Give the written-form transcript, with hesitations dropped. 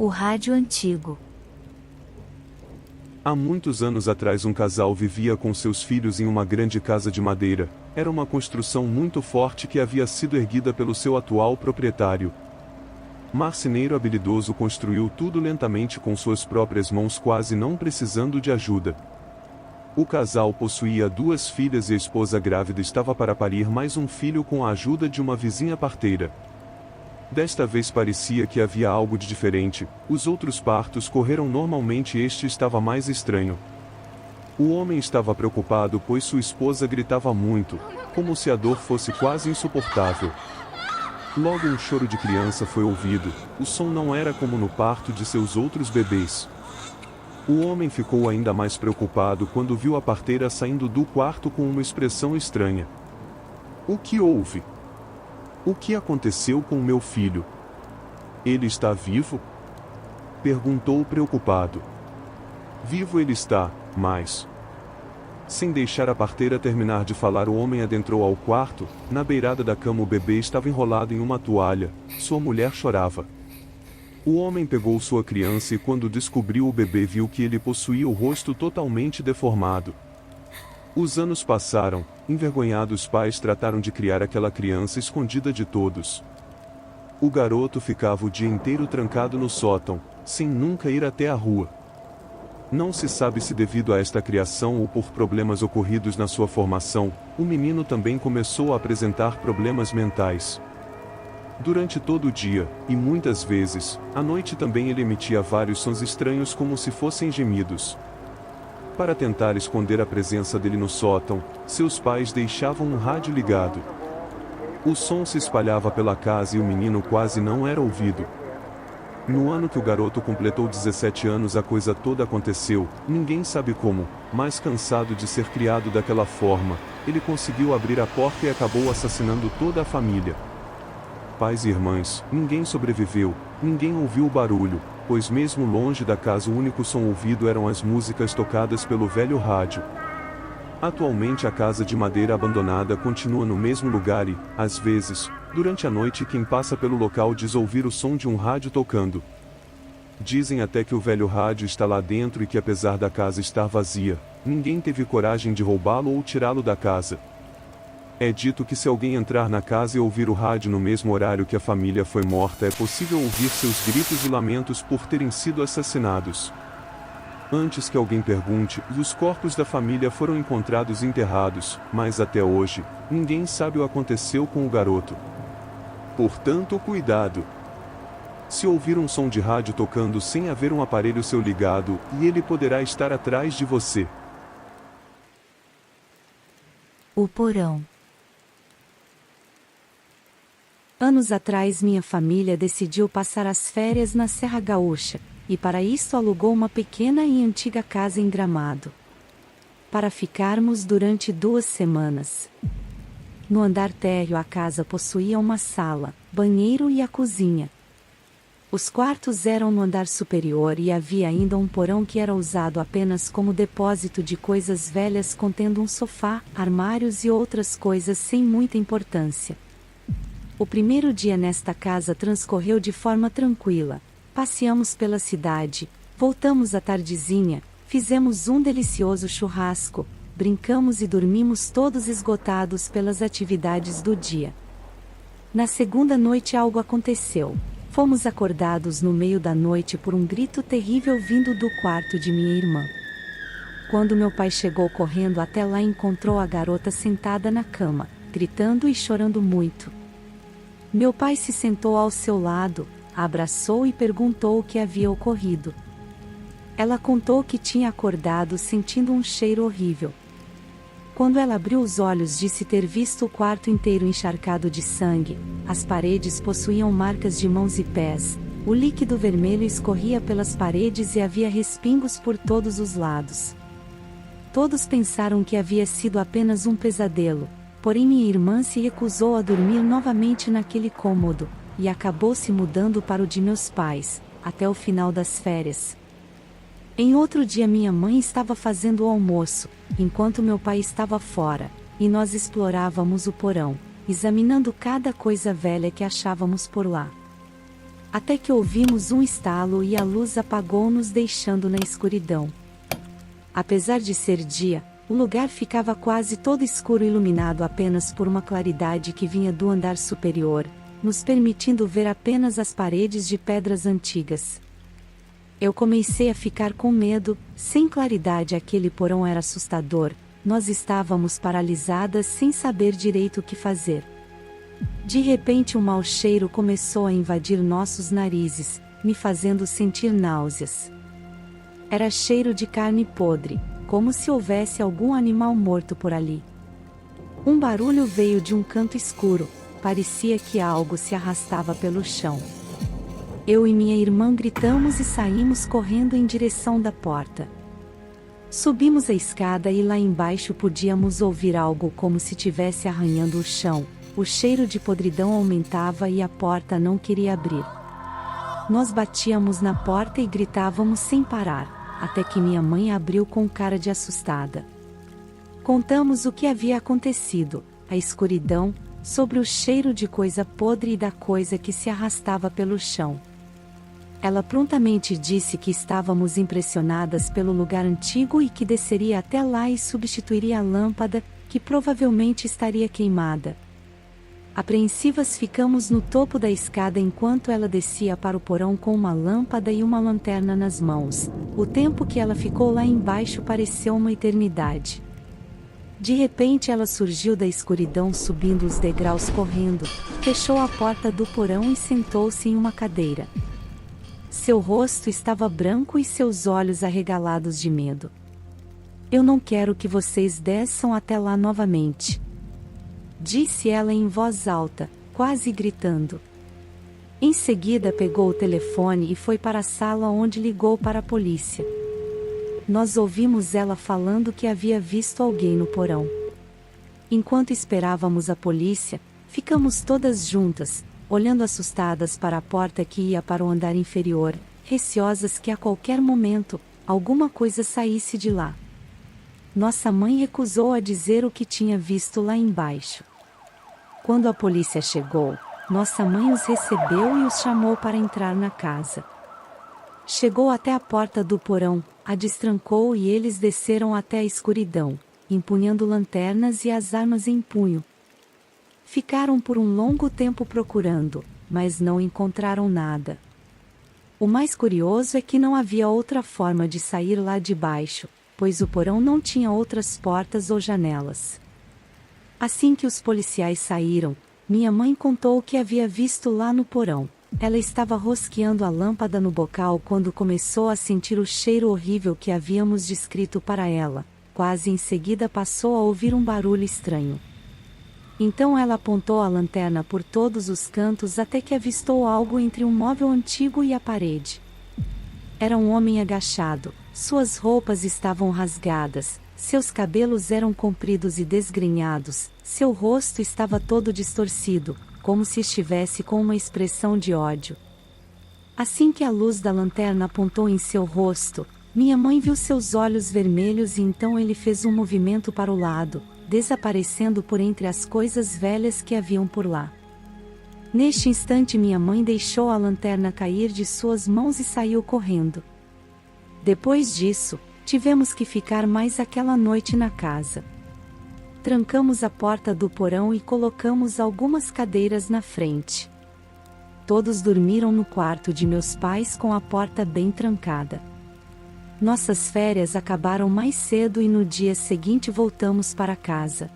O rádio antigo. Há muitos anos atrás um casal vivia com seus filhos em uma grande casa de madeira. Era uma construção muito forte que havia sido erguida pelo seu atual proprietário. Marceneiro habilidoso construiu tudo lentamente com suas próprias mãos, quase não precisando de ajuda. O casal possuía 2 filhas e a esposa grávida estava para parir mais um filho com a ajuda de uma vizinha parteira. Desta vez parecia que havia algo de diferente. Os outros partos correram normalmente e este estava mais estranho. O homem estava preocupado pois sua esposa gritava muito, como se a dor fosse quase insuportável. Logo um choro de criança foi ouvido. O som não era como no parto de seus outros bebês. O homem ficou ainda mais preocupado quando viu a parteira saindo do quarto com uma expressão estranha. O que houve? O que aconteceu com meu filho? Ele está vivo? Perguntou preocupado. Vivo ele está, mas... Sem deixar a parteira terminar de falar, o homem adentrou ao quarto. Na beirada da cama o bebê estava enrolado em uma toalha. Sua mulher chorava. O homem pegou sua criança e quando descobriu o bebê viu que ele possuía o rosto totalmente deformado. Os anos passaram, envergonhados os pais trataram de criar aquela criança escondida de todos. O garoto ficava o dia inteiro trancado no sótão, sem nunca ir até a rua. Não se sabe se devido a esta criação ou por problemas ocorridos na sua formação, o menino também começou a apresentar problemas mentais. Durante todo o dia, e muitas vezes, à noite também ele emitia vários sons estranhos como se fossem gemidos. Para tentar esconder a presença dele no sótão, seus pais deixavam um rádio ligado. O som se espalhava pela casa e o menino quase não era ouvido. No ano que o garoto completou 17 anos a coisa toda aconteceu, ninguém sabe como, mas cansado de ser criado daquela forma, ele conseguiu abrir a porta e acabou assassinando toda a família. Pais e irmãs, ninguém sobreviveu, ninguém ouviu o barulho, pois mesmo longe da casa o único som ouvido eram as músicas tocadas pelo velho rádio. Atualmente a casa de madeira abandonada continua no mesmo lugar e, às vezes, durante a noite quem passa pelo local diz ouvir o som de um rádio tocando. Dizem até que o velho rádio está lá dentro e que apesar da casa estar vazia, ninguém teve coragem de roubá-lo ou tirá-lo da casa. É dito que se alguém entrar na casa e ouvir o rádio no mesmo horário que a família foi morta, é possível ouvir seus gritos e lamentos por terem sido assassinados. Antes que alguém pergunte, os corpos da família foram encontrados enterrados, mas até hoje, ninguém sabe o que aconteceu com o garoto. Portanto, cuidado! Se ouvir um som de rádio tocando sem haver um aparelho seu ligado, e ele poderá estar atrás de você. O porão. Anos atrás minha família decidiu passar as férias na Serra Gaúcha, e para isso alugou uma pequena e antiga casa em Gramado. Para ficarmos durante 2 semanas. No andar térreo a casa possuía uma sala, banheiro e a cozinha. Os quartos eram no andar superior e havia ainda um porão que era usado apenas como depósito de coisas velhas contendo um sofá, armários e outras coisas sem muita importância. O primeiro dia nesta casa transcorreu de forma tranquila. Passeamos pela cidade, voltamos à tardezinha, fizemos um delicioso churrasco, brincamos e dormimos todos esgotados pelas atividades do dia. Na segunda noite algo aconteceu. Fomos acordados no meio da noite por um grito terrível vindo do quarto de minha irmã. Quando meu pai chegou correndo até lá encontrou a garota sentada na cama, gritando e chorando muito. Meu pai se sentou ao seu lado, a abraçou e perguntou o que havia ocorrido. Ela contou que tinha acordado sentindo um cheiro horrível. Quando ela abriu os olhos disse ter visto o quarto inteiro encharcado de sangue, as paredes possuíam marcas de mãos e pés, o líquido vermelho escorria pelas paredes e havia respingos por todos os lados. Todos pensaram que havia sido apenas um pesadelo, porém minha irmã se recusou a dormir novamente naquele cômodo, e acabou se mudando para o de meus pais, até o final das férias. Em outro dia minha mãe estava fazendo o almoço, enquanto meu pai estava fora, e nós explorávamos o porão, examinando cada coisa velha que achávamos por lá. Até que ouvimos um estalo e a luz apagou-nos, deixando na escuridão. Apesar de ser dia, o lugar ficava quase todo escuro, iluminado apenas por uma claridade que vinha do andar superior, nos permitindo ver apenas as paredes de pedras antigas. Eu comecei a ficar com medo. Sem claridade aquele porão era assustador, nós estávamos paralisadas sem saber direito o que fazer. De repente um mau cheiro começou a invadir nossos narizes, me fazendo sentir náuseas. Era cheiro de carne podre, como se houvesse algum animal morto por ali. Um barulho veio de um canto escuro, parecia que algo se arrastava pelo chão. Eu e minha irmã gritamos e saímos correndo em direção da porta. Subimos a escada e lá embaixo podíamos ouvir algo como se tivesse arranhando o chão. O cheiro de podridão aumentava e a porta não queria abrir. Nós batíamos na porta e gritávamos sem parar, até que minha mãe abriu com cara de assustada. Contamos o que havia acontecido, a escuridão, sobre o cheiro de coisa podre e da coisa que se arrastava pelo chão. Ela prontamente disse que estávamos impressionadas pelo lugar antigo e que desceria até lá e substituiria a lâmpada, que provavelmente estaria queimada. Apreensivas ficamos no topo da escada enquanto ela descia para o porão com uma lâmpada e uma lanterna nas mãos. O tempo que ela ficou lá embaixo pareceu uma eternidade. De repente ela surgiu da escuridão subindo os degraus correndo, fechou a porta do porão e sentou-se em uma cadeira. Seu rosto estava branco e seus olhos arregalados de medo. Eu não quero que vocês desçam até lá novamente, disse ela em voz alta, quase gritando. Em seguida pegou o telefone e foi para a sala onde ligou para a polícia. Nós ouvimos ela falando que havia visto alguém no porão. Enquanto esperávamos a polícia, ficamos todas juntas, olhando assustadas para a porta que ia para o andar inferior, receosas que a qualquer momento, alguma coisa saísse de lá. Nossa mãe recusou a dizer o que tinha visto lá embaixo. Quando a polícia chegou, nossa mãe os recebeu e os chamou para entrar na casa. Chegou até a porta do porão, a destrancou e eles desceram até a escuridão, empunhando lanternas e as armas em punho. Ficaram por um longo tempo procurando, mas não encontraram nada. O mais curioso é que não havia outra forma de sair lá de baixo, pois o porão não tinha outras portas ou janelas. Assim que os policiais saíram, minha mãe contou o que havia visto lá no porão. Ela estava rosqueando a lâmpada no bocal quando começou a sentir o cheiro horrível que havíamos descrito para ela. Quase em seguida passou a ouvir um barulho estranho. Então ela apontou a lanterna por todos os cantos até que avistou algo entre um móvel antigo e a parede. Era um homem agachado, suas roupas estavam rasgadas, seus cabelos eram compridos e desgrenhados, seu rosto estava todo distorcido, como se estivesse com uma expressão de ódio. Assim que a luz da lanterna apontou em seu rosto, minha mãe viu seus olhos vermelhos e então ele fez um movimento para o lado, desaparecendo por entre as coisas velhas que haviam por lá. Neste instante minha mãe deixou a lanterna cair de suas mãos e saiu correndo. Depois disso, tivemos que ficar mais aquela noite na casa. Trancamos a porta do porão e colocamos algumas cadeiras na frente. Todos dormiram no quarto de meus pais com a porta bem trancada. Nossas férias acabaram mais cedo e no dia seguinte voltamos para casa.